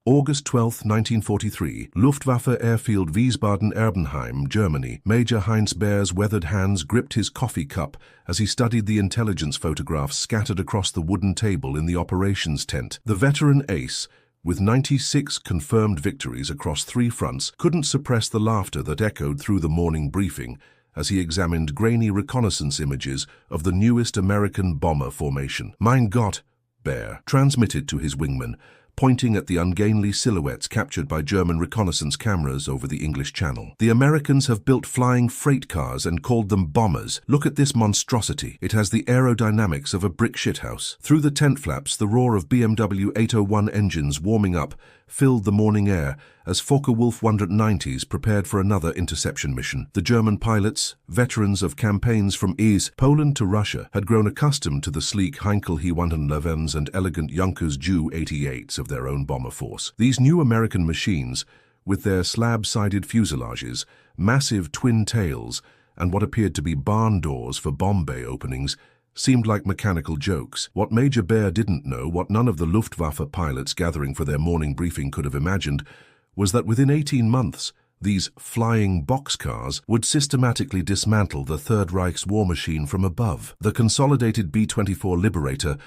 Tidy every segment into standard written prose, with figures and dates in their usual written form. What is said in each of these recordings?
August 12, 1943, Luftwaffe airfield Wiesbaden-Erbenheim, Germany. Major Heinz Beer's weathered hands gripped his coffee cup as he studied the intelligence photographs scattered across the wooden table in the operations tent. The veteran ace, with 96 confirmed victories across 3 fronts, couldn't suppress the laughter that echoed through the morning briefing as he examined grainy reconnaissance images of the newest American bomber formation. "Mein Gott," Beer transmitted to his wingman, pointing at the ungainly silhouettes captured by German reconnaissance cameras over the English Channel. "The Americans have built flying freight cars and called them bombers. Look at this monstrosity. It has the aerodynamics of a brick shithouse." Through the tent flaps, the roar of BMW 801 engines warming up filled the morning air as Focke-Wulf 190s prepared for another interception mission. The German pilots, veterans of campaigns from East Poland to Russia, had grown accustomed to the sleek Heinkel He-111s and elegant Junkers Ju-88s of their own bomber force. These new American machines, with their slab-sided fuselages, massive twin tails, and what appeared to be barn doors for bomb bay openings, seemed like mechanical jokes. What Major Beer didn't know, what none of the Luftwaffe pilots gathering for their morning briefing could have imagined, was that within 18 months, these flying boxcars would systematically dismantle the Third Reich's war machine from above. The consolidated B-24 Liberator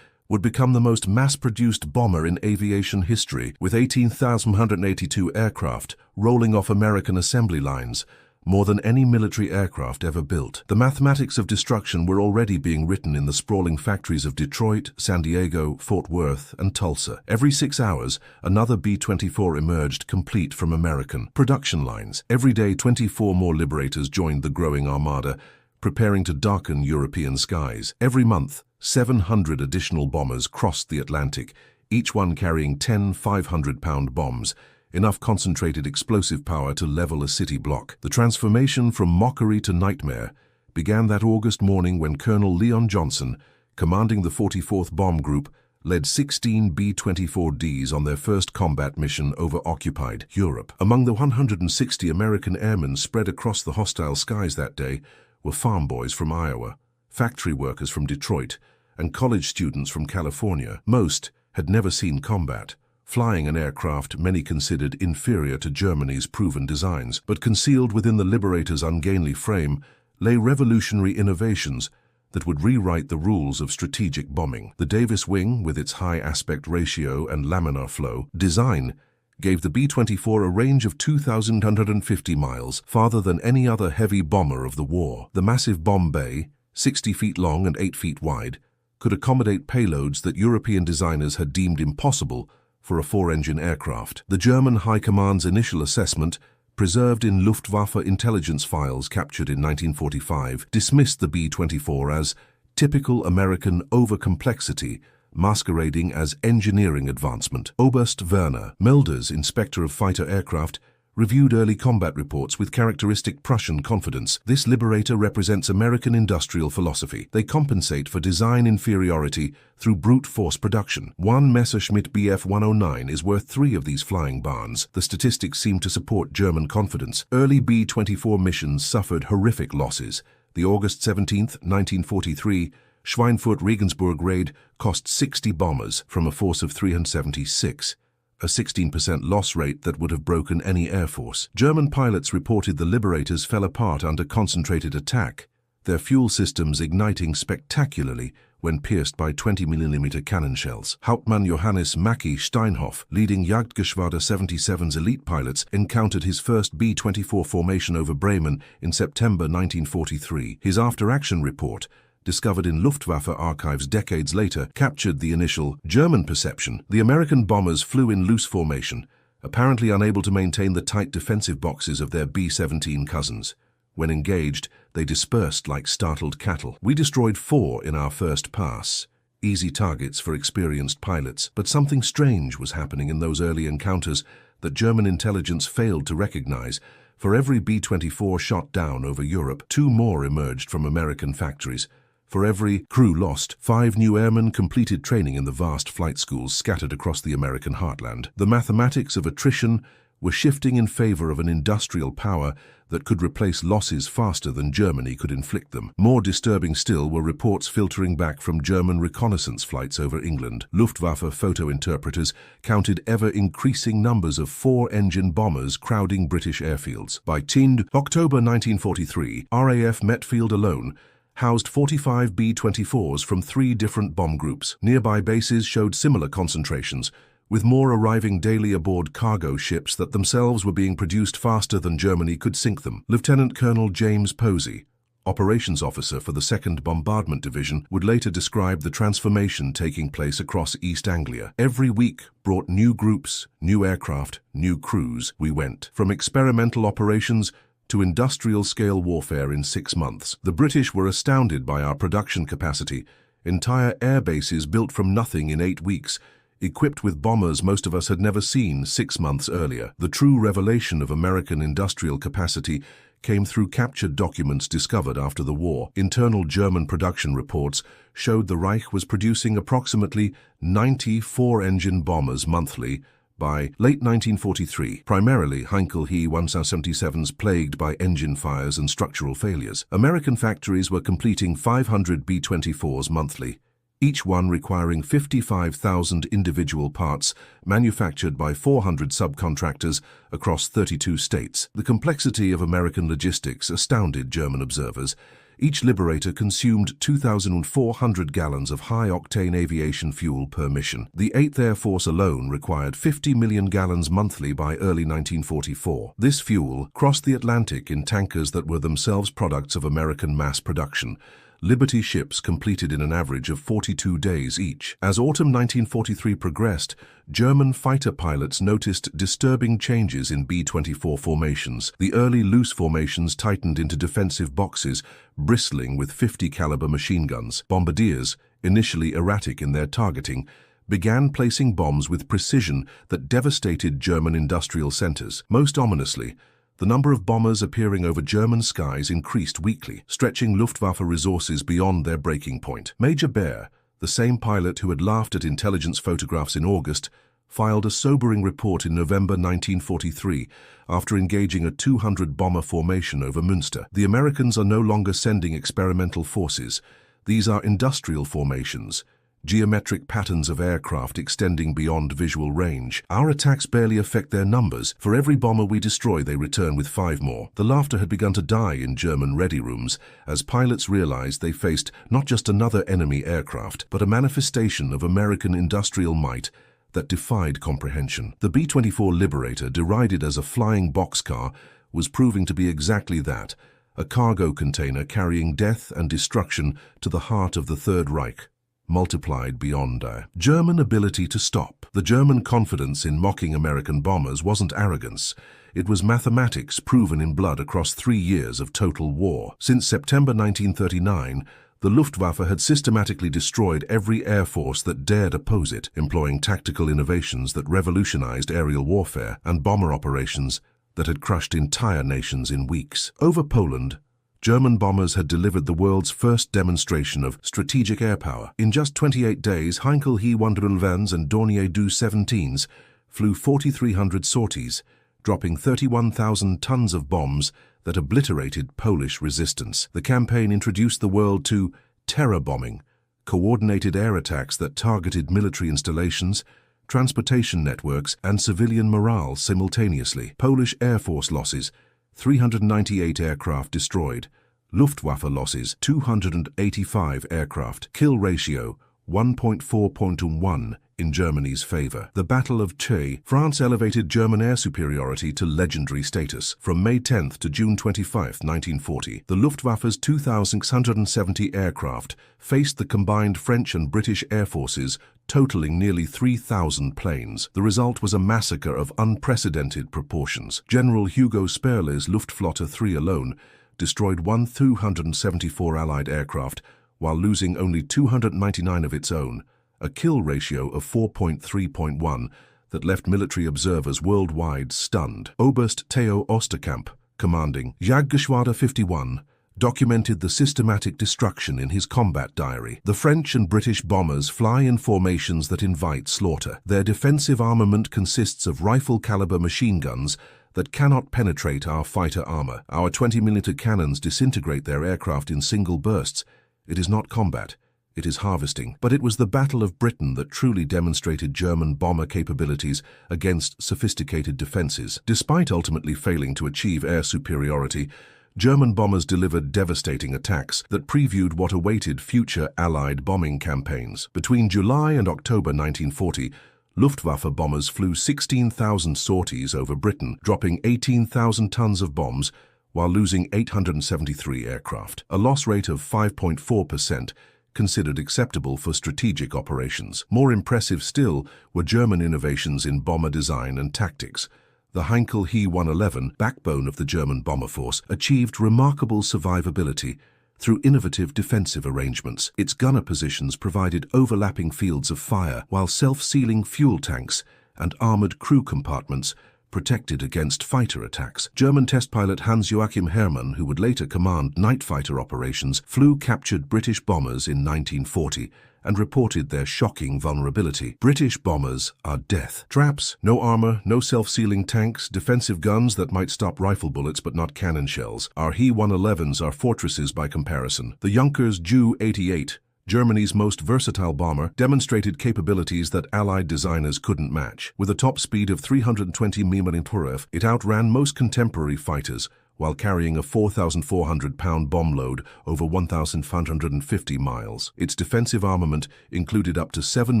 would become the most mass-produced bomber in aviation history, with 18,182 aircraft rolling off American assembly lines, more than any military aircraft ever built. The mathematics of destruction were already being written in the sprawling factories of Detroit, San Diego, Fort Worth, and Tulsa. Every 6 hours, another B-24 emerged complete from American production lines. Every day, 24 more Liberators joined the growing armada, preparing to darken European skies. Every month, 700 additional bombers crossed the Atlantic, each one carrying 10 500-pound bombs, enough concentrated explosive power to level a city block. The transformation from mockery to nightmare began that August morning when Colonel Leon Johnson, commanding the 44th Bomb Group, led 16 B-24Ds on their first combat mission over occupied Europe. Among the 160 American airmen spread across the hostile skies that day were farm boys from Iowa, factory workers from Detroit, and college students from California. Most had never seen combat, flying an aircraft many considered inferior to Germany's proven designs. But concealed within the Liberator's ungainly frame lay revolutionary innovations that would rewrite the rules of strategic bombing. The Davis wing, with its high aspect ratio and laminar flow design, gave the B-24 a range of 2,150 miles, farther than any other heavy bomber of the war. The massive bomb bay, 60 feet long and 8 feet wide, could accommodate payloads that European designers had deemed impossible for a 4-engine aircraft. The German High Command's initial assessment, preserved in Luftwaffe intelligence files captured in 1945, dismissed the B-24 as typical American overcomplexity, masquerading as engineering advancement. Oberst Werner Melders, inspector of fighter aircraft, reviewed early combat reports with characteristic Prussian confidence. This Liberator represents American industrial philosophy. They compensate for design inferiority through brute force production. One Messerschmitt Bf 109 is worth 3 of these flying barns. The statistics seem to support German confidence. Early B-24 missions suffered horrific losses. The August 17, 1943, Schweinfurt-Regensburg raid cost 60 bombers from a force of 376. A 16% loss rate that would have broken any air force. German pilots reported the Liberators fell apart under concentrated attack, their fuel systems igniting spectacularly when pierced by 20mm cannon shells. Hauptmann Johannes Mackie Steinhoff, leading Jagdgeschwader 77's elite pilots, encountered his first B-24 formation over Bremen in September 1943. His after-action report, discovered in Luftwaffe archives decades later, captured the initial German perception. The American bombers flew in loose formation, apparently unable to maintain the tight defensive boxes of their B-17 cousins. When engaged, they dispersed like startled cattle. We destroyed 4 in our first pass, easy targets for experienced pilots. But something strange was happening in those early encounters that German intelligence failed to recognize. For every B-24 shot down over Europe, 2 more emerged from American factories. For every crew lost, 5 new airmen completed training in the vast flight schools scattered across the American heartland. The mathematics of attrition were shifting in favor of an industrial power that could replace losses faster than Germany could inflict them. More disturbing still were reports filtering back from German reconnaissance flights over England. Luftwaffe photo interpreters counted ever-increasing numbers of four-engine bombers crowding British airfields. By 10 October 1943, RAF Metfield alone housed 45 B-24s from 3 different bomb groups. Nearby bases showed similar concentrations, with more arriving daily aboard cargo ships that themselves were being produced faster than Germany could sink them. Lieutenant Colonel James Posey, operations officer for the 2nd Bombardment Division, would later describe the transformation taking place across East Anglia. Every week brought new groups, new aircraft, new crews. We went from experimental operations to industrial-scale warfare in 6 months. The British were astounded by our production capacity. Entire air bases built from nothing in 8 weeks, equipped with bombers most of us had never seen 6 months earlier. The true revelation of American industrial capacity came through captured documents discovered after the war. Internal German production reports showed the Reich was producing approximately 90 four-engine bombers monthly by late 1943, primarily Heinkel He 177s plagued by engine fires and structural failures. American factories were completing 500 B-24s monthly, each one requiring 55,000 individual parts manufactured by 400 subcontractors across 32 states. The complexity of American logistics astounded German observers. Each Liberator consumed 2,400 gallons of high-octane aviation fuel per mission. The 8th Air Force alone required 50 million gallons monthly by early 1944. This fuel crossed the Atlantic in tankers that were themselves products of American mass production. Liberty ships completed in an average of 42 days each. As autumn 1943 progressed, German fighter pilots noticed disturbing changes in B-24 formations. The early loose formations tightened into defensive boxes, bristling with 50 caliber machine guns. Bombardiers, initially erratic in their targeting, began placing bombs with precision that devastated German industrial centers. Most ominously, the number of bombers appearing over German skies increased weekly, stretching Luftwaffe resources beyond their breaking point. Major Baer, the same pilot who had laughed at intelligence photographs in August, filed a sobering report in November 1943 after engaging a 200-bomber formation over Münster. The Americans are no longer sending experimental forces. These are industrial formations, geometric patterns of aircraft extending beyond visual range. Our attacks barely affect their numbers. For every bomber we destroy, they return with 5 more. The laughter had begun to die in German ready rooms as pilots realized they faced not just another enemy aircraft, but a manifestation of American industrial might that defied comprehension. The B-24 Liberator, derided as a flying boxcar, was proving to be exactly that, a cargo container carrying death and destruction to the heart of the Third Reich, multiplied beyond German ability to stop. The German confidence in mocking American bombers wasn't arrogance. It was mathematics proven in blood across 3 years of total war. Since September 1939, the Luftwaffe had systematically destroyed every air force that dared oppose it, employing tactical innovations that revolutionized aerial warfare and bomber operations that had crushed entire nations in weeks. Over Poland, German bombers had delivered the world's first demonstration of strategic air power. In just 28 days, Heinkel He 111s and Dornier Do 17s flew 4,300 sorties, dropping 31,000 tons of bombs that obliterated Polish resistance. The campaign introduced the world to terror bombing, coordinated air attacks that targeted military installations, transportation networks, and civilian morale simultaneously. Polish Air Force losses: 398 aircraft destroyed. Luftwaffe losses: 285 aircraft. Kill ratio: 1.4:1 in Germany's favor. The Battle of Che, France elevated German air superiority to legendary status. From May 10th to June 25, 1940, the Luftwaffe's 2,670 aircraft faced the combined French and British air forces, totaling nearly 3,000 planes. The result was a massacre of unprecedented proportions. General Hugo Sperle's Luftflotte 3 alone destroyed 1,274 Allied aircraft, while losing only 299 of its own, a kill ratio of 4.3:1 that left military observers worldwide stunned. Oberst Theo Osterkamp, commanding Jagdgeschwader 51, documented the systematic destruction in his combat diary. The French and British bombers fly in formations that invite slaughter. Their defensive armament consists of rifle-caliber machine guns that cannot penetrate our fighter armor. Our 20mm cannons disintegrate their aircraft in single bursts. It is not combat. It is harvesting. But it was the Battle of Britain that truly demonstrated German bomber capabilities against sophisticated defenses. Despite ultimately failing to achieve air superiority, German bombers delivered devastating attacks that previewed what awaited future Allied bombing campaigns. Between July and October 1940, Luftwaffe bombers flew 16,000 sorties over Britain, dropping 18,000 tons of bombs while losing 873 aircraft. A loss rate of 5.4%, considered acceptable for strategic operations. More impressive still were German innovations in bomber design and tactics. The Heinkel He-111, backbone of the German bomber force, achieved remarkable survivability through innovative defensive arrangements. Its gunner positions provided overlapping fields of fire, while self-sealing fuel tanks and armored crew compartments protected against fighter attacks. German test pilot Hans-Joachim Hermann, who would later command night fighter operations, flew captured British bombers in 1940 and reported their shocking vulnerability. British bombers are death traps. No armor, no self-sealing tanks, defensive guns that might stop rifle bullets but not cannon shells. Our He-111s are fortresses by comparison. The Junkers Ju-88, Germany's most versatile bomber, demonstrated capabilities that Allied designers couldn't match. With a top speed of 320 mm/h, it outran most contemporary fighters, while carrying a 4,400-pound bomb load over 1,550 miles. Its defensive armament included up to 7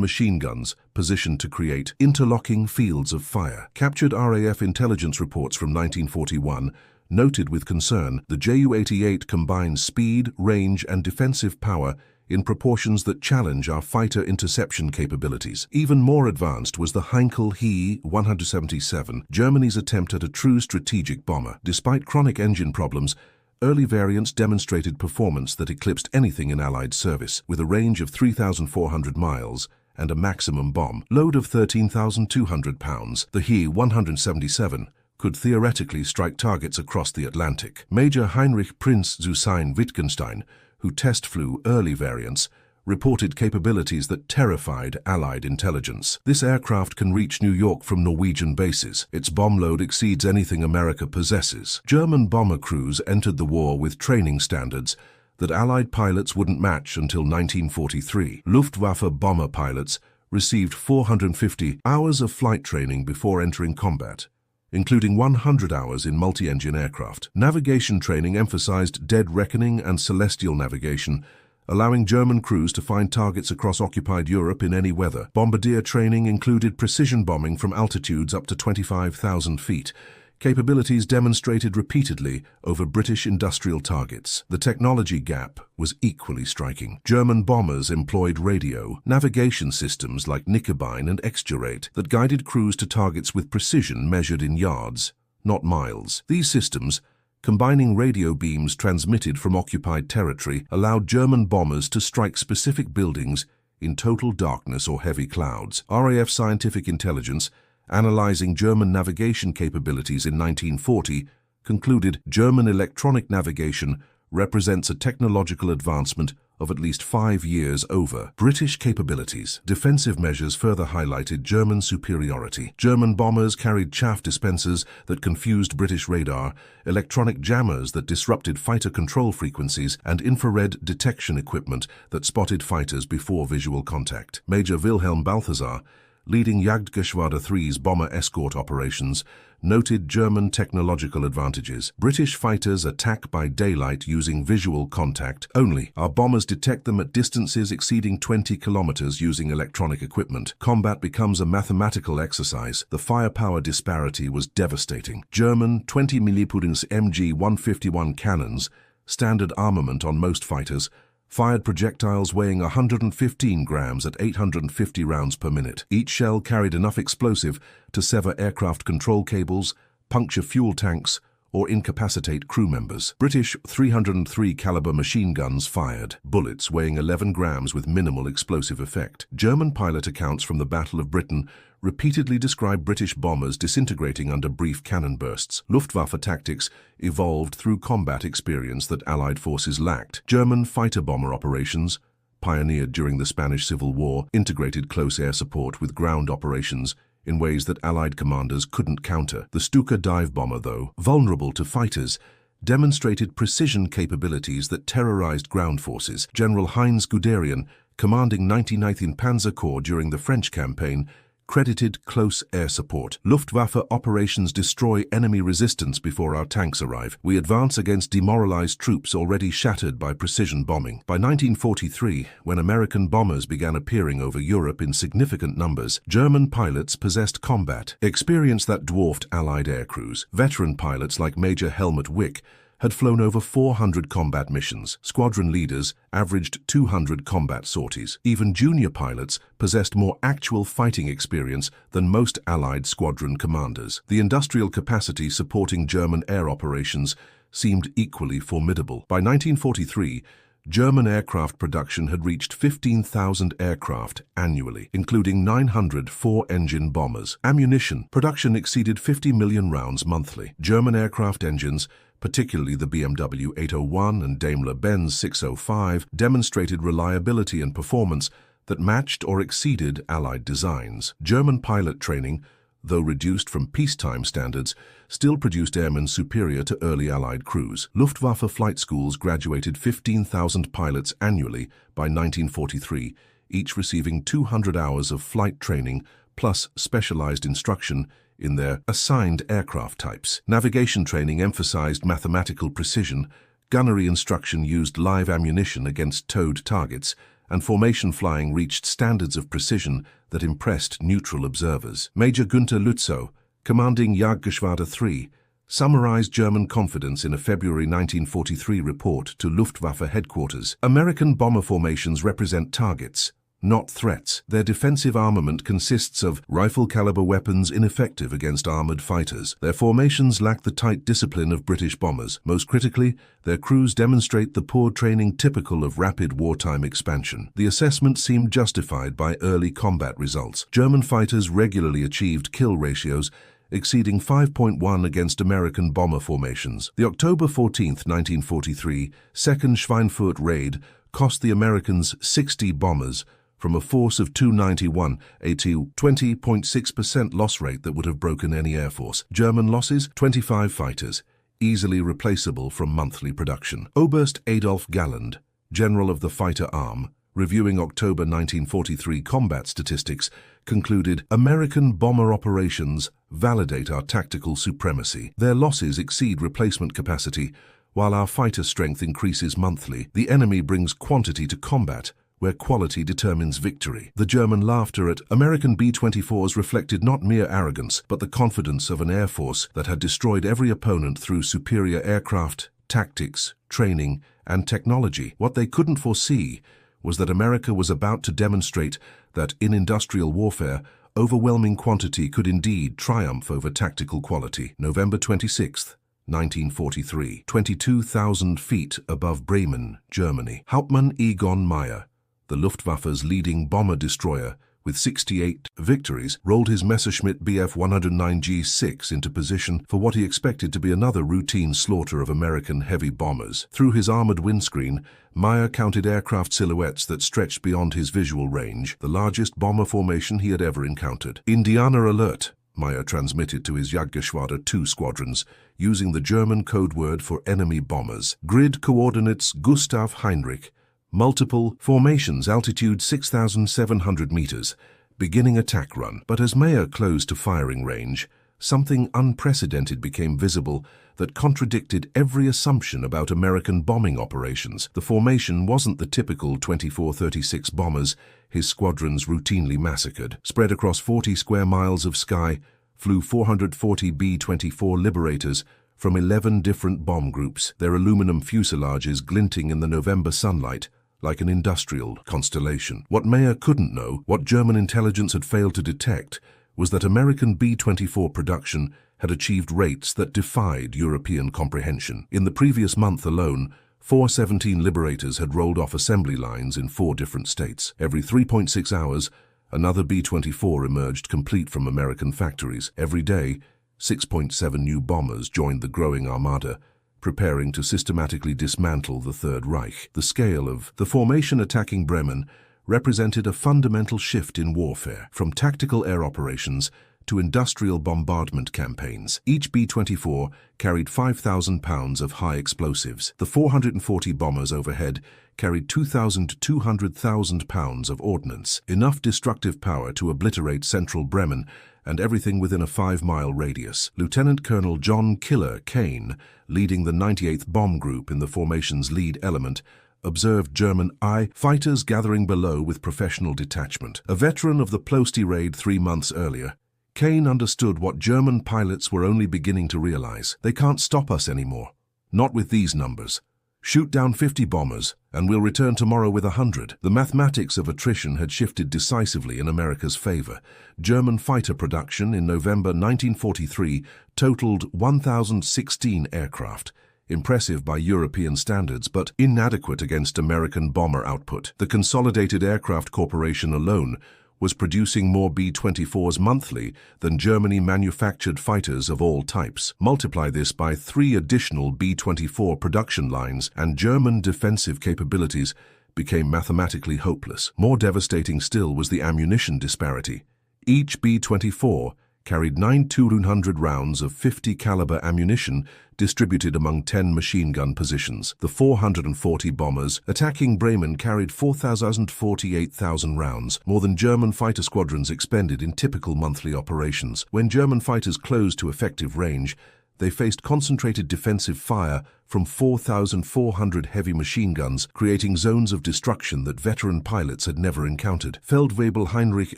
machine guns positioned to create interlocking fields of fire. Captured RAF intelligence reports from 1941 noted with concern the Ju-88 combines speed, range, and defensive power in proportions that challenge our fighter interception capabilities. Even more advanced was the Heinkel He-177, Germany's attempt at a true strategic bomber. Despite chronic engine problems, early variants demonstrated performance that eclipsed anything in Allied service, with a range of 3,400 miles and a maximum bomb load of 13,200 pounds. The He-177 could theoretically strike targets across the Atlantic. Major Heinrich Prinz zu Sein-Wittgenstein, who test flew early variants, reported capabilities that terrified Allied intelligence. This aircraft can reach New York from Norwegian bases. Its bomb load exceeds anything America possesses. German bomber crews entered the war with training standards that Allied pilots wouldn't match until 1943. Luftwaffe bomber pilots received 450 hours of flight training before entering combat, including 100 hours in multi-engine aircraft. Navigation training emphasized dead reckoning and celestial navigation, allowing German crews to find targets across occupied Europe in any weather. Bombardier training included precision bombing from altitudes up to 25,000 feet, capabilities demonstrated repeatedly over British industrial targets. The technology gap was equally striking. German bombers employed radio, navigation systems like Knickebein and Exjurate that guided crews to targets with precision measured in yards, not miles. These systems, combining radio beams transmitted from occupied territory, allowed German bombers to strike specific buildings in total darkness or heavy clouds. RAF Scientific Intelligence, analyzing German navigation capabilities in 1940, concluded German electronic navigation represents a technological advancement of at least 5 years over British capabilities. Defensive measures further highlighted German superiority. German bombers carried chaff dispensers that confused British radar, electronic jammers that disrupted fighter control frequencies, and infrared detection equipment that spotted fighters before visual contact. Major Wilhelm Balthasar, leading Jagdgeschwader 3's bomber escort operations, noted German technological advantages. British fighters attack by daylight using visual contact only. Our bombers detect them at distances exceeding 20 kilometers using electronic equipment. Combat becomes a mathematical exercise. The firepower disparity was devastating. German 20 mm MG-151 cannons, standard armament on most fighters, fired projectiles weighing 115 grams at 850 rounds per minute. Each shell carried enough explosive to sever aircraft control cables, puncture fuel tanks, or incapacitate crew members. British 303 caliber machine guns fired, bullets weighing 11 grams with minimal explosive effect. German pilot accounts from the Battle of Britain repeatedly describe British bombers disintegrating under brief cannon bursts. Luftwaffe tactics evolved through combat experience that Allied forces lacked. German fighter-bomber operations, pioneered during the Spanish Civil War, integrated close air support with ground operations in ways that Allied commanders couldn't counter. The Stuka dive bomber, though vulnerable to fighters, demonstrated precision capabilities that terrorized ground forces. General Heinz Guderian, commanding 99th Panzer Corps during the French campaign, credited close air support. Luftwaffe operations destroy enemy resistance before our tanks arrive. We advance against demoralized troops already shattered by precision bombing. By 1943, when American bombers began appearing over Europe in significant numbers, German pilots possessed combat experience that dwarfed Allied aircrews. Veteran pilots like Major Helmut Wick had flown over 400 combat missions. Squadron leaders averaged 200 combat sorties. Even junior pilots possessed more actual fighting experience than most Allied squadron commanders. The industrial capacity supporting German air operations seemed equally formidable. By 1943, German aircraft production had reached 15,000 aircraft annually, including 900 four-engine bombers. Ammunition production exceeded 50 million rounds monthly. German aircraft engines, particularly the BMW 801 and Daimler-Benz 605, demonstrated reliability and performance that matched or exceeded Allied designs. German pilot training, though reduced from peacetime standards, still produced airmen superior to early Allied crews. Luftwaffe flight schools graduated 15,000 pilots annually by 1943, each receiving 200 hours of flight training plus specialized instruction in their assigned aircraft types. Navigation training emphasized mathematical precision, gunnery instruction used live ammunition against towed targets, and formation flying reached standards of precision that impressed neutral observers. Major Günther Lützow, commanding Jagdgeschwader 3, summarized German confidence in a February 1943 report to Luftwaffe headquarters. American bomber formations represent targets, not threats. Their defensive armament consists of rifle-caliber weapons ineffective against armored fighters. Their formations lack the tight discipline of British bombers. Most critically, their crews demonstrate the poor training typical of rapid wartime expansion. The assessment seemed justified by early combat results. German fighters regularly achieved kill ratios exceeding 5.1 against American bomber formations. The October 14, 1943, Second Schweinfurt raid cost the Americans 60 bombers, from a force of 291, a 20.6% loss rate that would have broken any air force. German losses, 25 fighters, easily replaceable from monthly production. Oberst Adolf Galland, general of the fighter arm, reviewing October 1943 combat statistics, concluded, American bomber operations validate our tactical supremacy. Their losses exceed replacement capacity, while our fighter strength increases monthly. The enemy brings quantity to combat, where quality determines victory. The German laughter at American B-24s reflected not mere arrogance, but the confidence of an air force that had destroyed every opponent through superior aircraft, tactics, training, and technology. What they couldn't foresee was that America was about to demonstrate that in industrial warfare, overwhelming quantity could indeed triumph over tactical quality. November 26th. 1943, 22,000 feet above Bremen, Germany. Hauptmann Egon Meyer, the Luftwaffe's leading bomber destroyer, with 68 victories, rolled his Messerschmitt Bf 109G6 into position for what he expected to be another routine slaughter of American heavy bombers. Through his armored windscreen, Meyer counted aircraft silhouettes that stretched beyond his visual range, the largest bomber formation he had ever encountered. Indianer alert, Meyer transmitted to his Jagdgeschwader 2 squadrons, using the German code word for enemy bombers. Grid coordinates Gustav Heinrich. Multiple formations, altitude 6,700 meters, beginning attack run. But as Meyer closed to firing range, something unprecedented became visible that contradicted every assumption about American bombing operations. The formation wasn't the typical 24-36 bombers his squadrons routinely massacred. Spread across 40 square miles of sky, flew 440 B-24 Liberators from 11 different bomb groups, their aluminum fuselages glinting in the November sunlight like an industrial constellation. What Meyer couldn't know, what German intelligence had failed to detect, was that American B-24 production had achieved rates that defied European comprehension. In the previous month alone, 417 Liberators had rolled off assembly lines in 4 different states. Every 3.6 hours, another B-24 emerged complete from American factories. Every day, 6.7 new bombers joined the growing armada, preparing to systematically dismantle the Third Reich. The scale of the formation attacking Bremen represented a fundamental shift in warfare, from tactical air operations to industrial bombardment campaigns. Each B-24 carried 5,000 pounds of high explosives. The 440 bombers overhead carried 2,200 pounds of ordnance, enough destructive power to obliterate central Bremen and everything within a 5-mile radius. Lieutenant Colonel John "Killer" Kane, leading the 98th Bomb Group in the formation's lead element, observed German I fighters gathering below with professional detachment. A veteran of the Ploesti raid 3 months earlier, Kane understood what German pilots were only beginning to realize. They can't stop us anymore. Not with these numbers. Shoot down 50 bombers, and we'll return tomorrow with 100. The mathematics of attrition had shifted decisively in America's favor. German fighter production in November 1943 totaled 1,016 aircraft. Impressive by European standards, but inadequate against American bomber output. The Consolidated Aircraft Corporation alone was producing more B-24s monthly than Germany manufactured fighters of all types. Multiply this by 3 additional B-24 production lines, and German defensive capabilities became mathematically hopeless. More devastating still was the ammunition disparity. Each B-24 carried 9,200 rounds of 50 caliber ammunition distributed among 10 machine gun positions. The 440 bombers attacking Bremen carried 4,048,000 rounds, more than German fighter squadrons expended in typical monthly operations. When German fighters closed to effective range, they faced concentrated defensive fire from 4,400 heavy machine guns, creating zones of destruction that veteran pilots had never encountered. Feldwebel Heinrich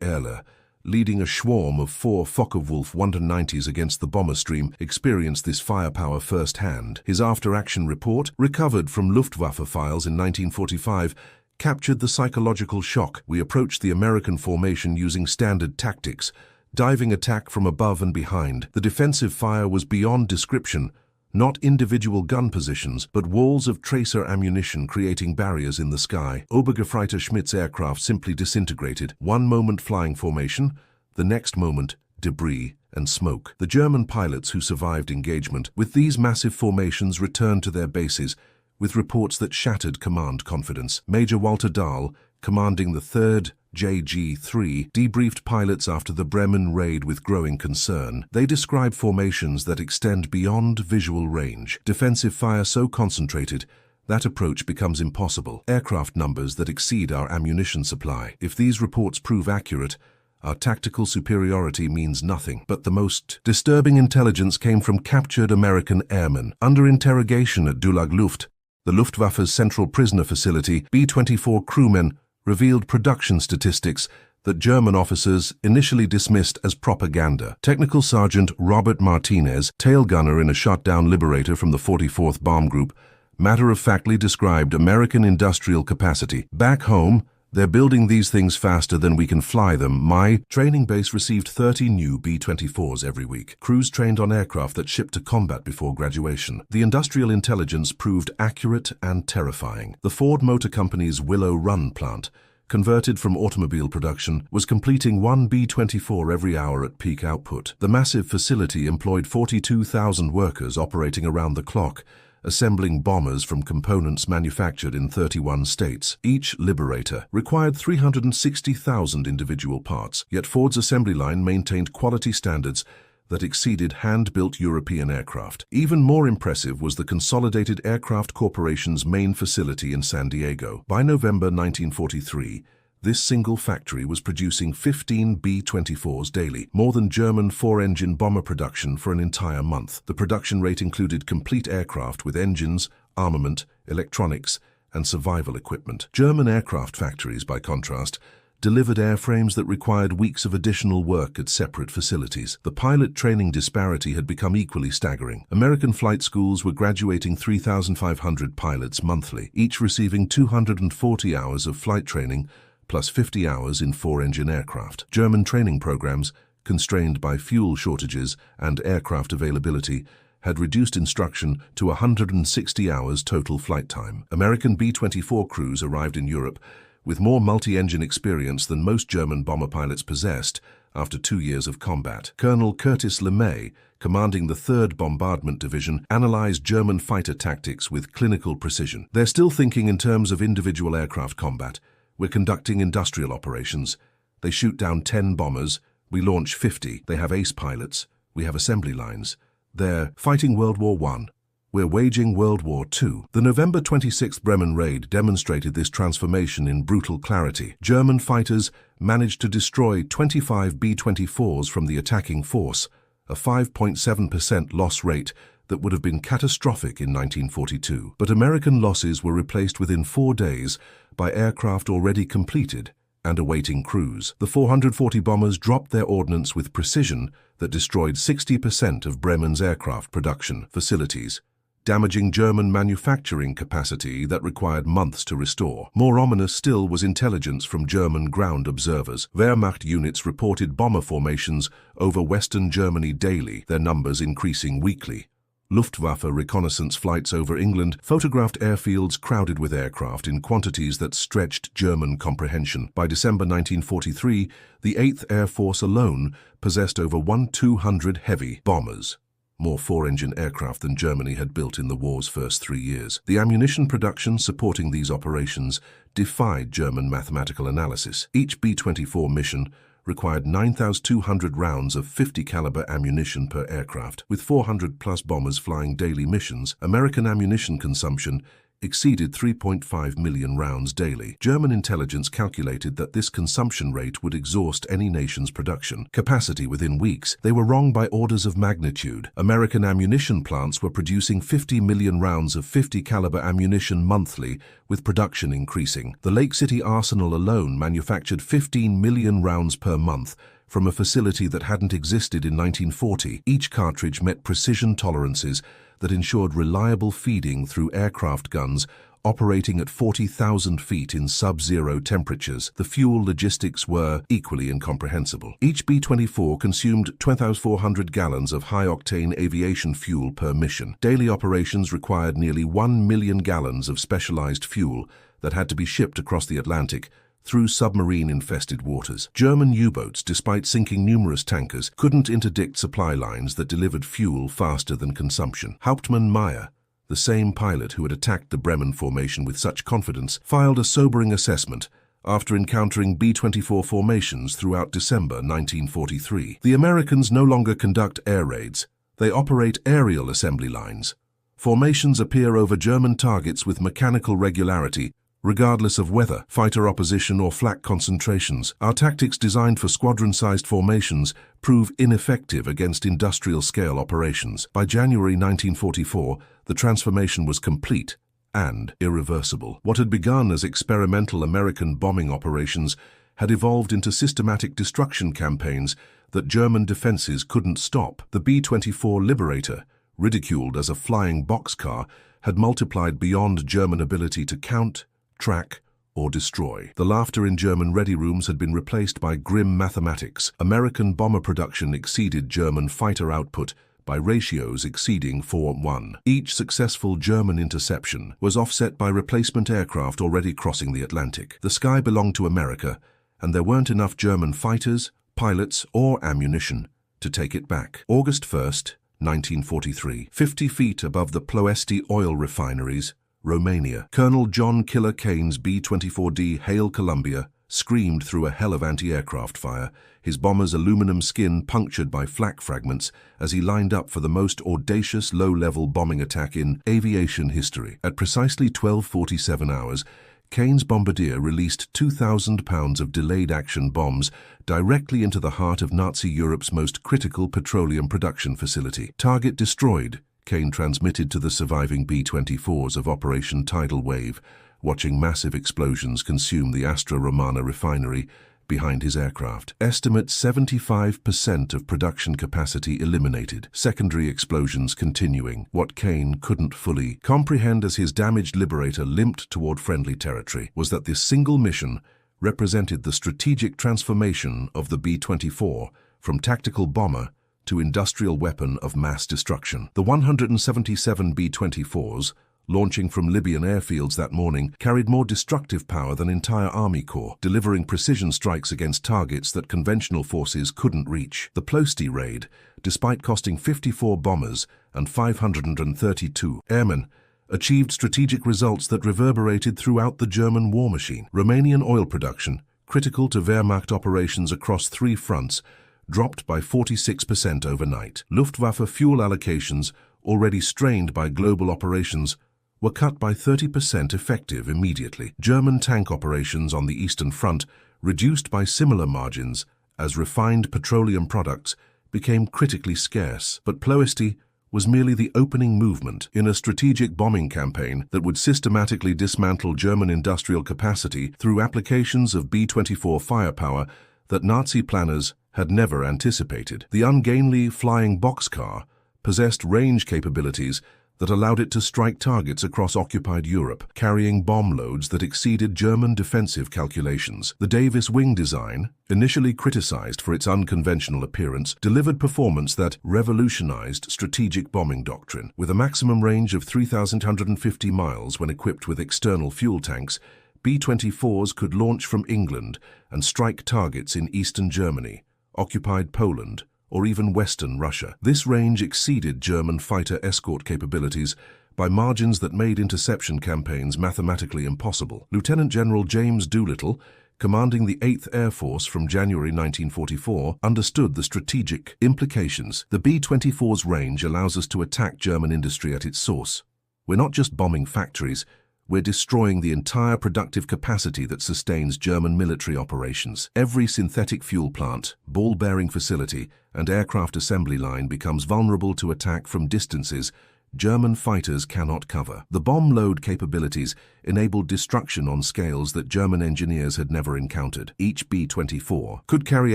Ehrler, leading a swarm of 4 Focke-Wulf 190s against the bomber stream, experienced this firepower firsthand. His after-action report, recovered from Luftwaffe files in 1945, captured the psychological shock. We approached the American formation using standard tactics, diving attack from above and behind. The defensive fire was beyond description. Not individual gun positions, but walls of tracer ammunition creating barriers in the sky. Obergefreiter Schmidt's aircraft simply disintegrated. One moment flying formation, the next moment debris and smoke. The German pilots who survived engagement with these massive formations returned to their bases with reports that shattered command confidence. Major Walter Dahl, commanding the 3rd JG-3, debriefed pilots after the Bremen raid with growing concern. They describe formations that extend beyond visual range. Defensive fire so concentrated, that approach becomes impossible. Aircraft numbers that exceed our ammunition supply. If these reports prove accurate, our tactical superiority means nothing. But the most disturbing intelligence came from captured American airmen. Under interrogation at Dulag Luft, the Luftwaffe's central prisoner facility, B-24 crewmen revealed production statistics that German officers initially dismissed as propaganda. Technical Sergeant Robert Martinez, tail gunner in a shot-down Liberator from the 44th Bomb Group, matter-of-factly described American industrial capacity. Back home, they're building these things faster than we can fly them. My training base received 30 new B-24s every week. Crews trained on aircraft that shipped to combat before graduation. The industrial intelligence proved accurate and terrifying. The Ford Motor Company's Willow Run plant, converted from automobile production, was completing 1 B-24 every hour at peak output. The massive facility employed 42,000 workers operating around the clock, assembling bombers from components manufactured in 31 states. Each Liberator required 360,000 individual parts, yet Ford's assembly line maintained quality standards that exceeded hand-built European aircraft. Even more impressive was the Consolidated Aircraft Corporation's main facility in San Diego. By November 1943, this single factory was producing 15 B-24s daily, more than German 4-engine bomber production for an entire month. The production rate included complete aircraft with engines, armament, electronics, and survival equipment. German aircraft factories, by contrast, delivered airframes that required weeks of additional work at separate facilities. The pilot training disparity had become equally staggering. American flight schools were graduating 3,500 pilots monthly, each receiving 240 hours of flight training plus 50 hours in 4-engine aircraft. German training programs constrained by fuel shortages and aircraft availability, had reduced instruction to 160 hours total flight time. American B-24 crews arrived in Europe with more multi-engine experience than most German bomber pilots possessed after 2 years of combat. Colonel Curtis LeMay, commanding the 3rd Bombardment Division, analyzed German fighter tactics with clinical precision. They're still thinking in terms of individual aircraft combat. We're conducting industrial operations. They shoot down 10 bombers. We launch 50. They have ace pilots. We have assembly lines. They're fighting World War I. We're waging World War II. The November 26th Bremen raid demonstrated this transformation in brutal clarity. German fighters managed to destroy 25 B-24s from the attacking force, a 5.7% loss rate that would have been catastrophic in 1942. But American losses were replaced within 4 days by aircraft already completed and awaiting crews. The 440 bombers dropped their ordnance with precision that destroyed 60% of Bremen's aircraft production facilities, damaging German manufacturing capacity that required months to restore. More ominous still was intelligence from German ground observers. Wehrmacht units reported bomber formations over Western Germany daily, their numbers increasing weekly. Luftwaffe reconnaissance flights over England photographed airfields crowded with aircraft in quantities that stretched German comprehension. By December 1943, the 8th Air Force alone possessed over 1,200 heavy bombers, more 4-engine aircraft than Germany had built in the war's first 3 years. The ammunition production supporting these operations defied German mathematical analysis. Each B-24 mission required 9,200 rounds of 50 caliber ammunition per aircraft. With 400+ bombers flying daily missions, American ammunition consumption exceeded 3.5 million rounds daily. German intelligence calculated that this consumption rate would exhaust any nation's production capacity within weeks. They were wrong by orders of magnitude. American ammunition plants were producing 50 million rounds of 50 caliber ammunition monthly, with production increasing. The Lake City Arsenal alone manufactured 15 million rounds per month from a facility that hadn't existed in 1940. Each cartridge met precision tolerances that ensured reliable feeding through aircraft guns operating at 40,000 feet in sub-zero temperatures. The fuel logistics were equally incomprehensible. Each B-24 consumed 2,400 gallons of high-octane aviation fuel per mission. Daily operations required nearly 1 million gallons of specialized fuel that had to be shipped across the Atlantic through submarine-infested waters. German U-boats, despite sinking numerous tankers, couldn't interdict supply lines that delivered fuel faster than consumption. Hauptmann Meyer, the same pilot who had attacked the Bremen formation with such confidence, filed a sobering assessment after encountering B-24 formations throughout December 1943. The Americans no longer conduct air raids. They operate aerial assembly lines. Formations appear over German targets with mechanical regularity, regardless of weather, fighter opposition, or flak concentrations. Our tactics designed for squadron-sized formations prove ineffective against industrial-scale operations. By January 1944, the transformation was complete and irreversible. What had begun as experimental American bombing operations had evolved into systematic destruction campaigns that German defenses couldn't stop. The B-24 Liberator, ridiculed as a flying boxcar, had multiplied beyond German ability to count, track, or destroy. The laughter in German ready rooms had been replaced by grim mathematics. American bomber production exceeded German fighter output by ratios exceeding 4:1. Each successful German interception was offset by replacement aircraft already crossing the Atlantic. The sky belonged to America, and there weren't enough German fighters, pilots, or ammunition to take it back. August 1st, 1943, 50 feet above the Ploesti oil refineries, Romania, Colonel John Killer Kane's B-24D Hail Columbia screamed through a hell of anti-aircraft fire, his bomber's aluminum skin punctured by flak fragments as he lined up for the most audacious low-level bombing attack in aviation history. At precisely 12:47 hours, Kane's bombardier released 2,000 pounds of delayed action bombs directly into the heart of Nazi Europe's most critical petroleum production facility. Target destroyed, Kane transmitted to the surviving B-24s of Operation Tidal Wave, watching massive explosions consume the Astra Romana refinery behind his aircraft. Estimate 75% of production capacity eliminated. Secondary explosions continuing. What Kane couldn't fully comprehend as his damaged Liberator limped toward friendly territory was that this single mission represented the strategic transformation of the B-24 from tactical bomber to industrial weapon of mass destruction. The 177 B-24s, launching from Libyan airfields that morning, carried more destructive power than entire army corps, delivering precision strikes against targets that conventional forces couldn't reach. The Ploesti raid, despite costing 54 bombers and 532 airmen, achieved strategic results that reverberated throughout the German war machine. Romanian oil production, critical to Wehrmacht operations across 3 fronts, dropped by 46% overnight. Luftwaffe fuel allocations, already strained by global operations, were cut by 30% effective immediately. German tank operations on the Eastern Front reduced by similar margins as refined petroleum products became critically scarce. But Ploesti was merely the opening movement in a strategic bombing campaign that would systematically dismantle German industrial capacity through applications of B-24 firepower that Nazi planners had never anticipated. The ungainly flying Boxcar possessed range capabilities that allowed it to strike targets across occupied Europe, carrying bomb loads that exceeded German defensive calculations. The Davis wing design, initially criticized for its unconventional appearance, delivered performance that revolutionized strategic bombing doctrine. With a maximum range of 3,150 miles when equipped with external fuel tanks, B-24s could launch from England and strike targets in eastern Germany, occupied Poland, or even Western Russia. This range exceeded German fighter escort capabilities by margins that made interception campaigns mathematically impossible. Lieutenant General James Doolittle, commanding the 8th Air Force from January 1944, understood the strategic implications. The B-24's range allows us to attack German industry at its source. We're not just bombing factories, we're destroying the entire productive capacity that sustains German military operations. Every synthetic fuel plant, ball-bearing facility, and aircraft assembly line becomes vulnerable to attack from distances German fighters cannot cover. The bomb load capabilities enabled destruction on scales that German engineers had never encountered. Each B-24 could carry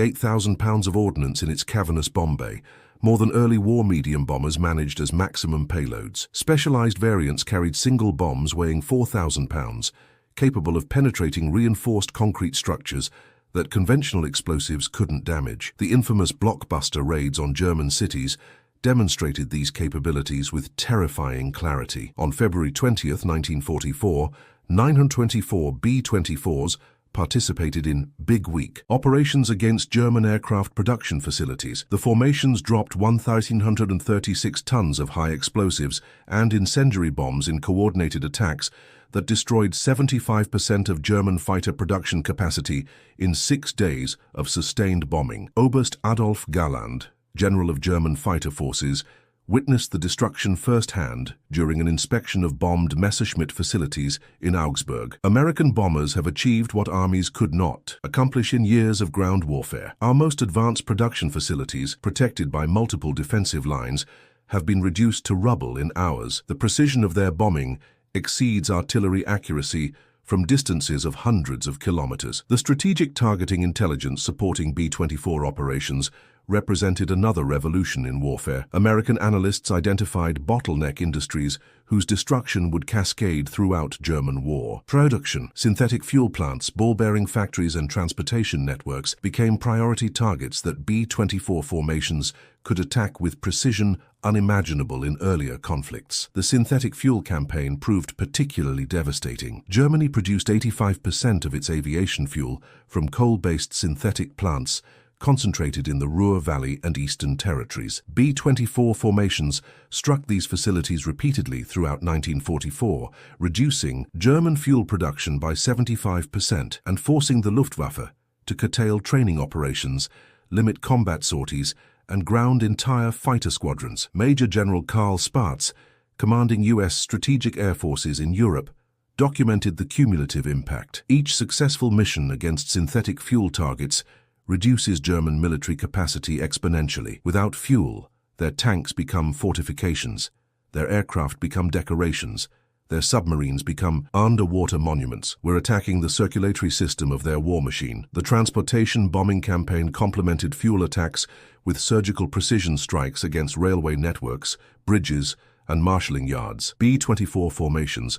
8,000 pounds of ordnance in its cavernous bomb bay, more than early war medium bombers managed as maximum payloads. Specialized variants carried single bombs weighing 4,000 pounds, capable of penetrating reinforced concrete structures that conventional explosives couldn't damage. The infamous blockbuster raids on German cities demonstrated these capabilities with terrifying clarity. On February 20, 1944, 924 B-24s participated in Big Week operations against German aircraft production facilities. The formations dropped 1,336 tons of high explosives and incendiary bombs in coordinated attacks that destroyed 75% of German fighter production capacity in 6 days of sustained bombing. Oberst Adolf Galland, General of German Fighter Forces, witnessed the destruction firsthand during an inspection of bombed Messerschmitt facilities in Augsburg. American bombers have achieved what armies could not accomplish in years of ground warfare. Our most advanced production facilities, protected by multiple defensive lines, have been reduced to rubble in hours. The precision of their bombing exceeds artillery accuracy from distances of hundreds of kilometers. The strategic targeting intelligence supporting B-24 operations represented another revolution in warfare. American analysts identified bottleneck industries whose destruction would cascade throughout German war. Production, synthetic fuel plants, ball-bearing factories, and transportation networks became priority targets that B-24 formations could attack with precision unimaginable in earlier conflicts. The synthetic fuel campaign proved particularly devastating. Germany produced 85% of its aviation fuel from coal-based synthetic plants concentrated in the Ruhr Valley and Eastern Territories. B-24 formations struck these facilities repeatedly throughout 1944, reducing German fuel production by 75% and forcing the Luftwaffe to curtail training operations, limit combat sorties, and ground entire fighter squadrons. Major General Karl Spaatz, commanding U.S. strategic air forces in Europe, documented the cumulative impact. Each successful mission against synthetic fuel targets reduces German military capacity exponentially. Without fuel, their tanks become fortifications, their aircraft become decorations, their submarines become underwater monuments. We're attacking the circulatory system of their war machine. The transportation bombing campaign complemented fuel attacks with surgical precision strikes against railway networks, bridges, and marshalling yards. B-24 formations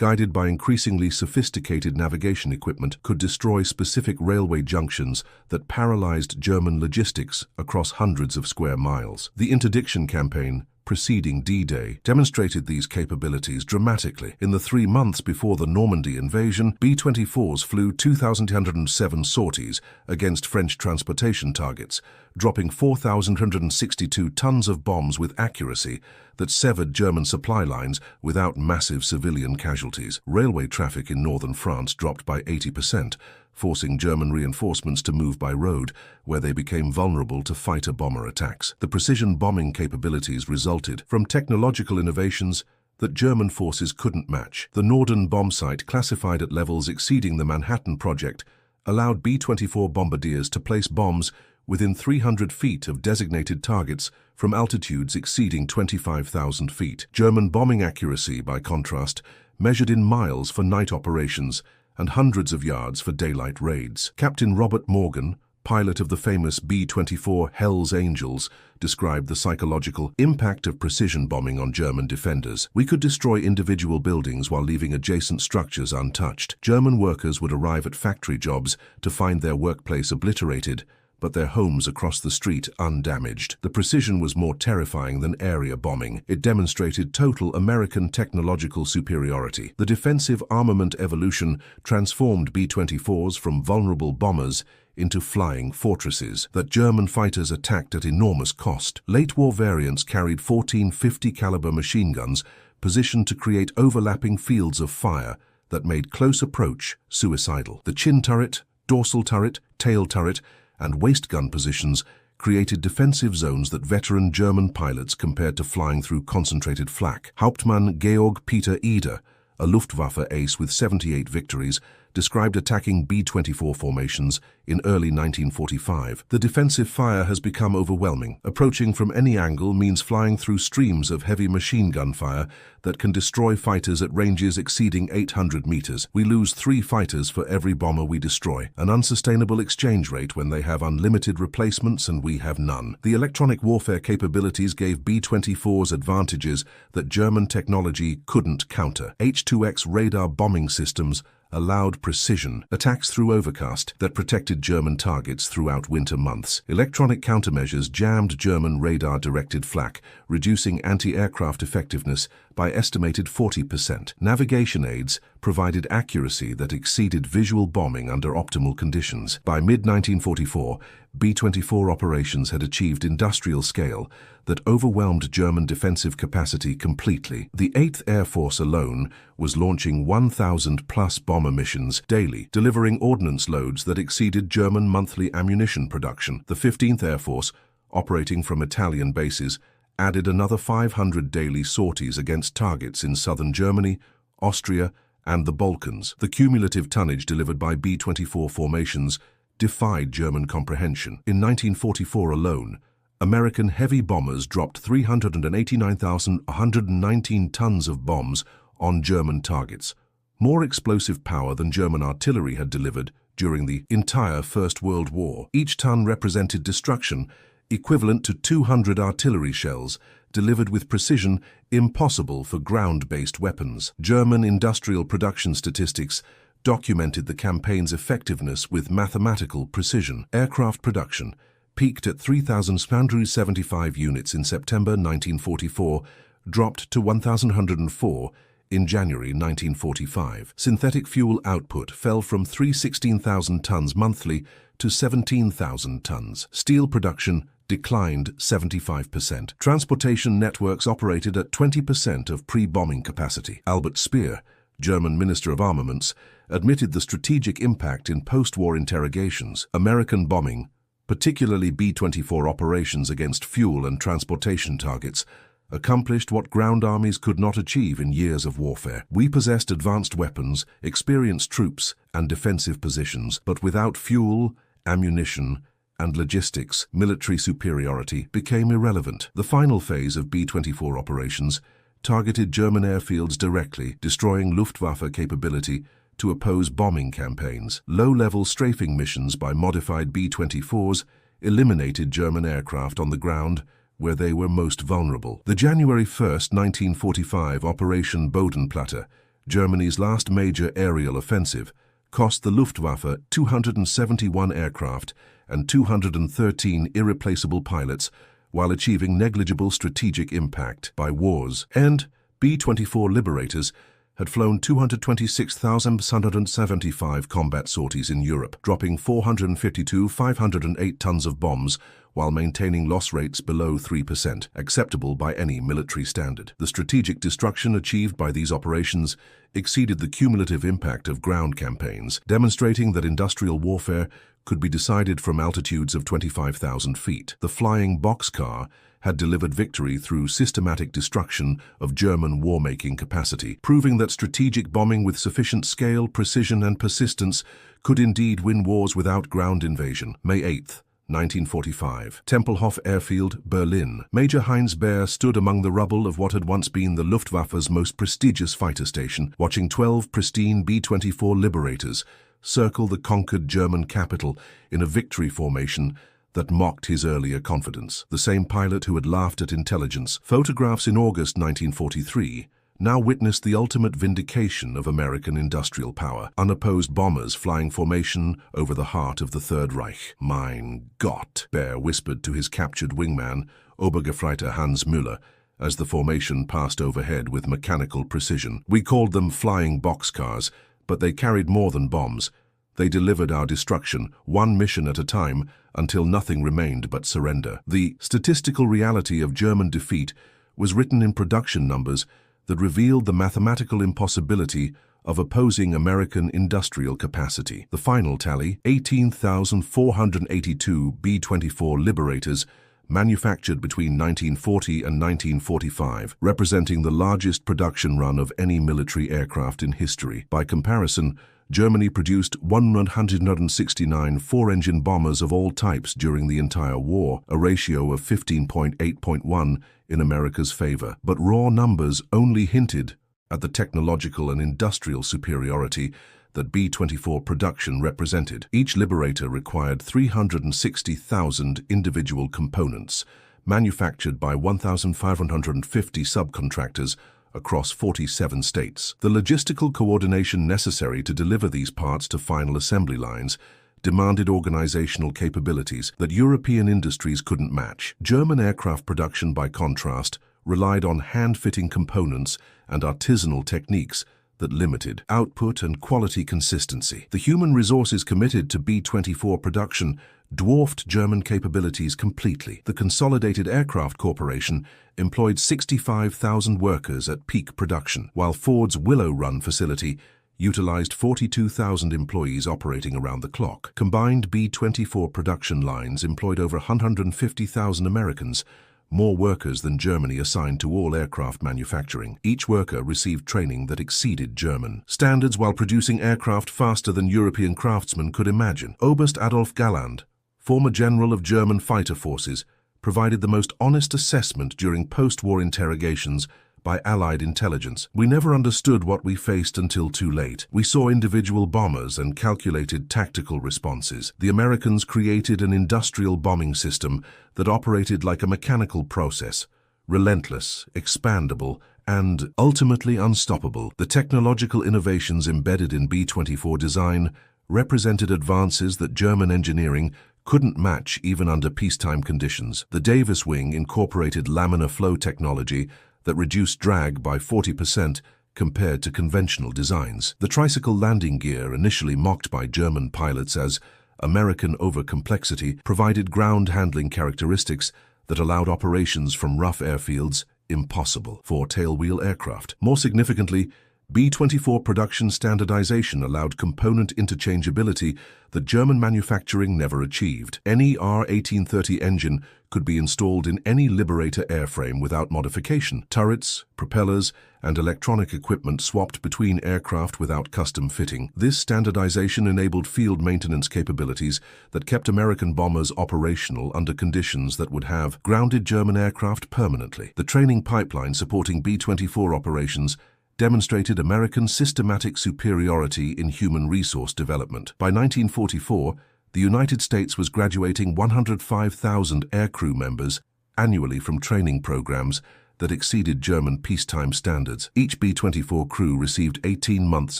guided by increasingly sophisticated navigation equipment, could destroy specific railway junctions that paralyzed German logistics across hundreds of square miles. The interdiction campaign preceding D-Day demonstrated these capabilities dramatically. In the 3 months before the Normandy invasion, B-24s flew 2,207 sorties against French transportation targets, dropping 4,162 tons of bombs with accuracy that severed German supply lines without massive civilian casualties. Railway traffic in northern France dropped by 80%, forcing German reinforcements to move by road, where they became vulnerable to fighter-bomber attacks. The precision bombing capabilities resulted from technological innovations that German forces couldn't match. The Norden bomb site, classified at levels exceeding the Manhattan Project, allowed B-24 bombardiers to place bombs within 300 feet of designated targets from altitudes exceeding 25,000 feet. German bombing accuracy, by contrast, measured in miles for night operations and hundreds of yards for daylight raids. Captain Robert Morgan, pilot of the famous B-24 Hell's Angels, described the psychological impact of precision bombing on German defenders. "We could destroy individual buildings while leaving adjacent structures untouched. German workers would arrive at factory jobs to find their workplace obliterated, but their homes across the street undamaged." The precision was more terrifying than area bombing. It demonstrated total American technological superiority. The defensive armament evolution transformed B-24s from vulnerable bombers into flying fortresses that German fighters attacked at enormous cost. Late-war variants carried 14 50-caliber machine guns positioned to create overlapping fields of fire that made close approach suicidal. The chin turret, dorsal turret, tail turret, and waist gun positions created defensive zones that veteran German pilots compared to flying through concentrated flak. Hauptmann Georg Peter Eder, a Luftwaffe ace with 78 victories, described attacking B-24 formations in early 1945. "The defensive fire has become overwhelming. Approaching from any angle means flying through streams of heavy machine gun fire that can destroy fighters at ranges exceeding 800 meters. We lose 3 fighters for every bomber we destroy. An unsustainable exchange rate when they have unlimited replacements and we have none." The electronic warfare capabilities gave B-24s advantages that German technology couldn't counter. H-2X radar bombing systems allowed precision attacks through overcast that protected German targets throughout winter months. Electronic countermeasures jammed German radar-directed flak, reducing anti-aircraft effectiveness by estimated 40%. Navigation aids provided accuracy that exceeded visual bombing under optimal conditions. By mid-1944, B-24 operations had achieved industrial scale that overwhelmed German defensive capacity completely. The 8th Air Force alone was launching 1,000-plus bomber missions daily, delivering ordnance loads that exceeded German monthly ammunition production. The 15th Air Force, operating from Italian bases, added another 500 daily sorties against targets in southern Germany, Austria, and the Balkans. The cumulative tonnage delivered by B-24 formations defied German comprehension. In 1944 alone, American heavy bombers dropped 389,119 tons of bombs on German targets, more explosive power than German artillery had delivered during the entire First World War. Each ton represented destruction equivalent to 200 artillery shells, delivered with precision impossible for ground-based weapons. German industrial production statistics documented the campaign's effectiveness with mathematical precision. Aircraft production peaked at 3,675 units in September 1944, dropped to 1,104 in January 1945. Synthetic fuel output fell from 316,000 tons monthly to 17,000 tons. Steel production declined 75%. Transportation networks operated at 20% of pre-bombing capacity. Albert Speer, German Minister of Armaments, admitted the strategic impact in post-war interrogations. American bombing, particularly B-24 operations against fuel and transportation targets, accomplished what ground armies could not achieve in years of warfare. We possessed advanced weapons, experienced troops, and defensive positions, but without fuel, ammunition, and logistics, military superiority became irrelevant. The final phase of B-24 operations targeted German airfields directly, destroying Luftwaffe capability to oppose bombing campaigns. Low-level strafing missions by modified B-24s eliminated German aircraft on the ground where they were most vulnerable. The January 1, 1945 Operation Bodenplatte Germany's last major aerial offensive, cost the Luftwaffe 271 aircraft and 213 irreplaceable pilots while achieving negligible strategic impact. By war's end, B-24 Liberators had flown 226,675 combat sorties in Europe, dropping 508 tons of bombs while maintaining loss rates below 3%, acceptable by any military standard. The strategic destruction achieved by these operations exceeded the cumulative impact of ground campaigns, demonstrating that industrial warfare could be decided from altitudes of 25,000 feet. The flying Boxcar had delivered victory through systematic destruction of German war-making capacity, proving that strategic bombing with sufficient scale, precision, and persistence could indeed win wars without ground invasion. May 8, 1945. Tempelhof Airfield, Berlin. Major Heinz Baer stood among the rubble of what had once been the Luftwaffe's most prestigious fighter station, watching 12 pristine B-24 Liberators circle the conquered German capital in a victory formation that mocked his earlier confidence. The same pilot who had laughed at intelligence. Photographs in August 1943 now witnessed the ultimate vindication of American industrial power. Unopposed bombers flying formation over the heart of the Third Reich. Mein Gott, Baer whispered to his captured wingman, Obergefreiter Hans Müller, as the formation passed overhead with mechanical precision. We called them flying boxcars, but they carried more than bombs. They delivered our destruction, one mission at a time, until nothing remained but surrender. The statistical reality of German defeat was written in production numbers that revealed the mathematical impossibility of opposing American industrial capacity. The final tally, 18,482 B-24 Liberators manufactured between 1940 and 1945, representing the largest production run of any military aircraft in history. By comparison, Germany produced 169 four-engine bombers of all types during the entire war, a ratio of 15.8.1 in America's favor. But raw numbers only hinted at the technological and industrial superiority that B-24 production represented. Each Liberator required 360,000 individual components, manufactured by 1,550 subcontractors across 47 states. The logistical coordination necessary to deliver these parts to final assembly lines demanded organizational capabilities that European industries couldn't match. German aircraft production, by contrast, relied on hand-fitting components and artisanal techniques that limited output and quality consistency. The human resources committed to B-24 production dwarfed German capabilities completely. The Consolidated Aircraft Corporation employed 65,000 workers at peak production, while Ford's Willow Run facility utilized 42,000 employees operating around the clock. Combined B-24 production lines employed over 150,000 Americans, more workers than Germany assigned to all aircraft manufacturing. Each worker received training that exceeded German standards while producing aircraft faster than European craftsmen could imagine. Oberst Adolf Galland, former general of German fighter forces, provided the most honest assessment during post-war interrogations by Allied intelligence. We never understood what we faced until too late. We saw individual bombers and calculated tactical responses. The Americans created an industrial bombing system that operated like a mechanical process, relentless, expandable, and ultimately unstoppable. The technological innovations embedded in B-24 design represented advances that German engineering couldn't match even under peacetime conditions. The Davis wing incorporated laminar flow technology that reduced drag by 40% compared to conventional designs. The tricycle landing gear, initially mocked by German pilots as American overcomplexity, provided ground handling characteristics that allowed operations from rough airfields impossible for tailwheel aircraft. More significantly, B-24 production standardization allowed component interchangeability that German manufacturing never achieved. Any R-1830 engine could be installed in any Liberator airframe without modification. Turrets, propellers, and electronic equipment swapped between aircraft without custom fitting. This standardization enabled field maintenance capabilities that kept American bombers operational under conditions that would have grounded German aircraft permanently. The training pipeline supporting B-24 operations demonstrated American systematic superiority in human resource development. By 1944, the United States was graduating 105,000 aircrew members annually from training programs that exceeded German peacetime standards. Each B-24 crew received 18 months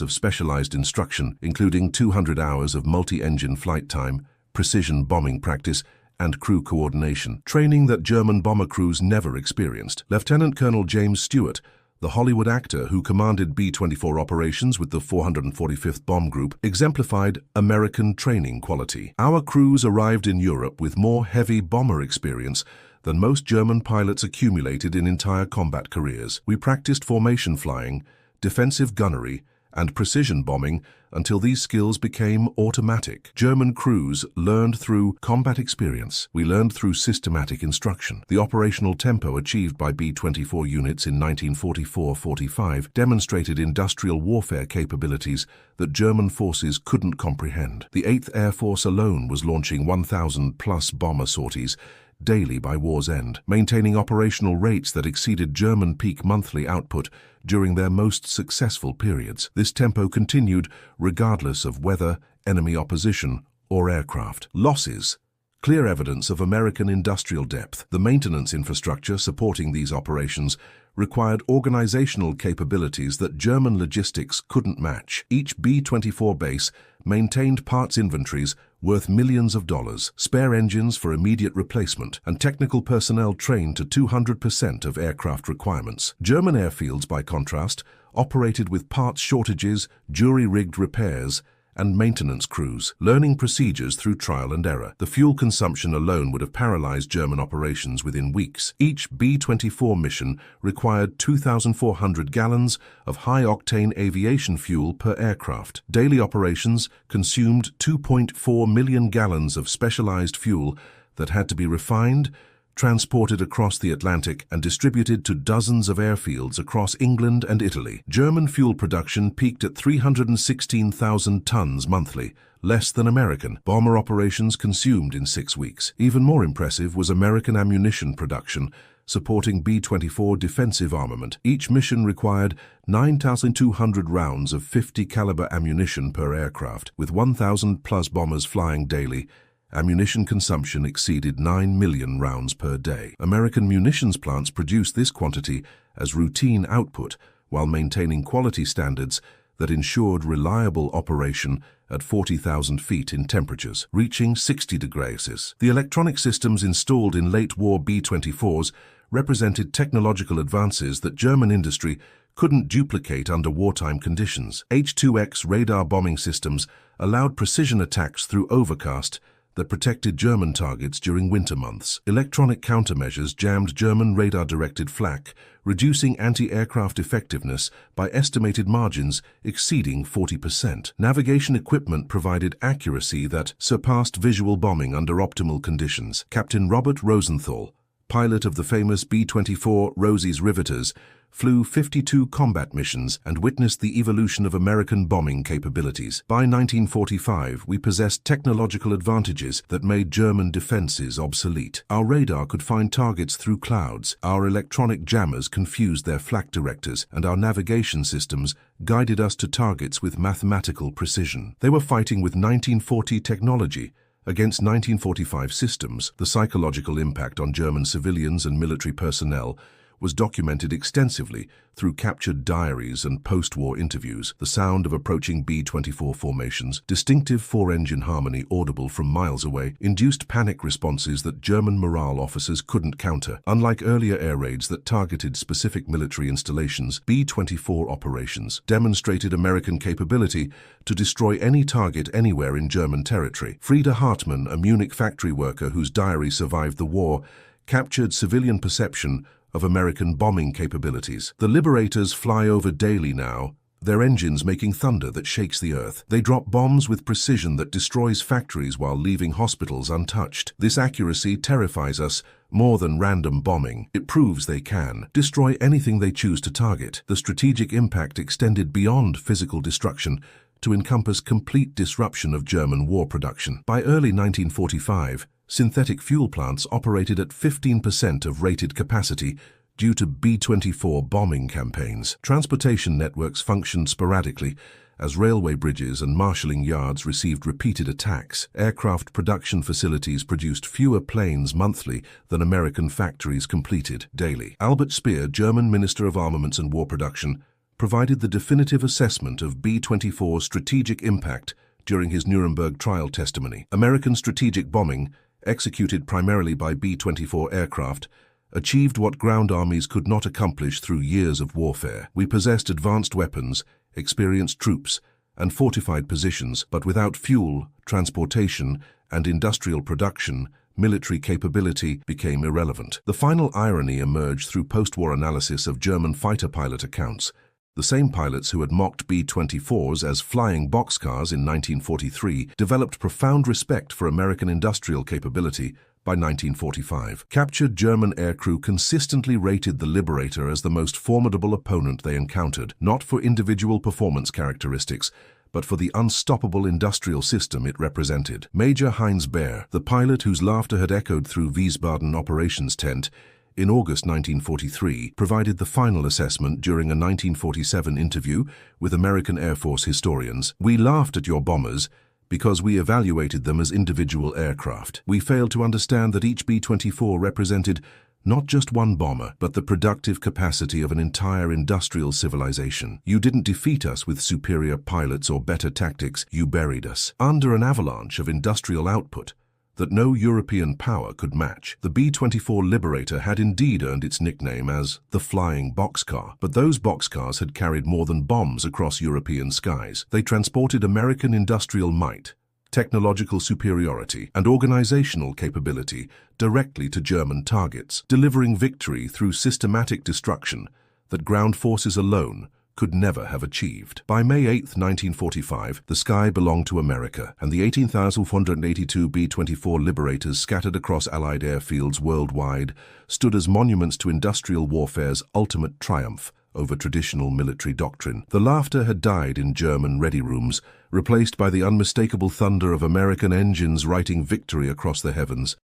of specialized instruction, including 200 hours of multi-engine flight time, precision bombing practice, and crew coordination, training that German bomber crews never experienced. Lieutenant Colonel James Stewart, the Hollywood actor who commanded B-24 operations with the 445th Bomb Group, exemplified American training quality. Our crews arrived in Europe with more heavy bomber experience than most German pilots accumulated in entire combat careers. We practiced formation flying, defensive gunnery, and precision bombing until these skills became automatic. German crews learned through combat experience. We learned through systematic instruction. The operational tempo achieved by B-24 units in 1944-45 demonstrated industrial warfare capabilities that German forces couldn't comprehend. The 8th Air Force alone was launching 1,000-plus bomber sorties daily by war's end, maintaining operational rates that exceeded German peak monthly output during their most successful periods. This tempo continued regardless of weather, enemy opposition, or aircraft. Losses. Clear evidence of American industrial depth. The maintenance infrastructure supporting these operations required organizational capabilities that German logistics couldn't match. Each B-24 base maintained parts inventories worth millions of dollars, spare engines for immediate replacement, and technical personnel trained to 200% of aircraft requirements. German airfields, by contrast, operated with parts shortages, jury-rigged repairs, and maintenance crews, learning procedures through trial and error. The fuel consumption alone would have paralyzed German operations within weeks. Each B-24 mission required 2,400 gallons of high-octane aviation fuel per aircraft. Daily operations consumed 2.4 million gallons of specialized fuel that had to be refined, transported across the Atlantic, and distributed to dozens of airfields across England and Italy. German fuel production peaked at 316,000 tons monthly, less than American. Bomber operations consumed in 6 weeks. Even more impressive was American ammunition production, supporting B-24 defensive armament. Each mission required 9,200 rounds of 50 caliber ammunition per aircraft. With 1,000-plus bombers flying daily, ammunition consumption exceeded 9 million rounds per day. American munitions plants produced this quantity as routine output while maintaining quality standards that ensured reliable operation at 40,000 feet in temperatures reaching 60 degrees Celsius. The electronic systems installed in late-war B-24s represented technological advances that German industry couldn't duplicate under wartime conditions. H-2X radar bombing systems allowed precision attacks through overcast that protected German targets during winter months. Electronic countermeasures jammed German radar-directed flak, reducing anti-aircraft effectiveness by estimated margins exceeding 40%. Navigation equipment provided accuracy that surpassed visual bombing under optimal conditions. Captain Robert Rosenthal, pilot of the famous B-24 Rosie's Riveters, flew 52 combat missions and witnessed the evolution of American bombing capabilities. By 1945, we possessed technological advantages that made German defenses obsolete. Our radar could find targets through clouds, our electronic jammers confused their flak directors, and our navigation systems guided us to targets with mathematical precision. They were fighting with 1940 technology against 1945 systems. The psychological impact on German civilians and military personnel was documented extensively through captured diaries and post-war interviews. The sound of approaching B-24 formations, distinctive four-engine harmony audible from miles away, induced panic responses that German morale officers couldn't counter. Unlike earlier air raids that targeted specific military installations, B-24 operations demonstrated American capability to destroy any target anywhere in German territory. Frieda Hartmann, a Munich factory worker whose diary survived the war, captured civilian perception of American bombing capabilities. The Liberators fly over daily now, their engines making thunder that shakes the earth. They drop bombs with precision that destroys factories while leaving hospitals untouched. This accuracy terrifies us more than random bombing. It proves they can destroy anything they choose to target. The strategic impact extended beyond physical destruction to encompass complete disruption of German war production. By early 1945, synthetic fuel plants operated at 15% of rated capacity due to B-24 bombing campaigns. Transportation networks functioned sporadically, as railway bridges and marshalling yards received repeated attacks. Aircraft production facilities produced fewer planes monthly than American factories completed daily. Albert Speer, German Minister of Armaments and War Production, provided the definitive assessment of B-24's strategic impact during his Nuremberg trial testimony. American strategic bombing, executed primarily by B-24 aircraft, achieved what ground armies could not accomplish through years of warfare. We possessed advanced weapons, experienced troops, and fortified positions, but without fuel, transportation, and industrial production, military capability became irrelevant. The final irony emerged through post-war analysis of German fighter pilot accounts. The same pilots who had mocked B-24s as flying boxcars in 1943 developed profound respect for American industrial capability by 1945. Captured German aircrew consistently rated the Liberator as the most formidable opponent they encountered, not for individual performance characteristics, but for the unstoppable industrial system it represented. Major Heinz Baer, the pilot whose laughter had echoed through Wiesbaden operations tent, in August 1943, provided the final assessment during a 1947 interview with American Air Force historians. "We laughed at your bombers because we evaluated them as individual aircraft. We failed to understand that each B-24 represented not just one bomber, but the productive capacity of an entire industrial civilization. You didn't defeat us with superior pilots or better tactics, you buried us under an avalanche of industrial output that no European power could match." The B-24 Liberator had indeed earned its nickname as the flying boxcar, but those boxcars had carried more than bombs across European skies. They transported American industrial might, technological superiority, and organizational capability directly to German targets, delivering victory through systematic destruction that ground forces alone could never have achieved. By May 8, 1945, the sky belonged to America, and the 18,482 B-24 Liberators scattered across Allied airfields worldwide stood as monuments to industrial warfare's ultimate triumph over traditional military doctrine. The laughter had died in German ready rooms, replaced by the unmistakable thunder of American engines writing victory across the heavens.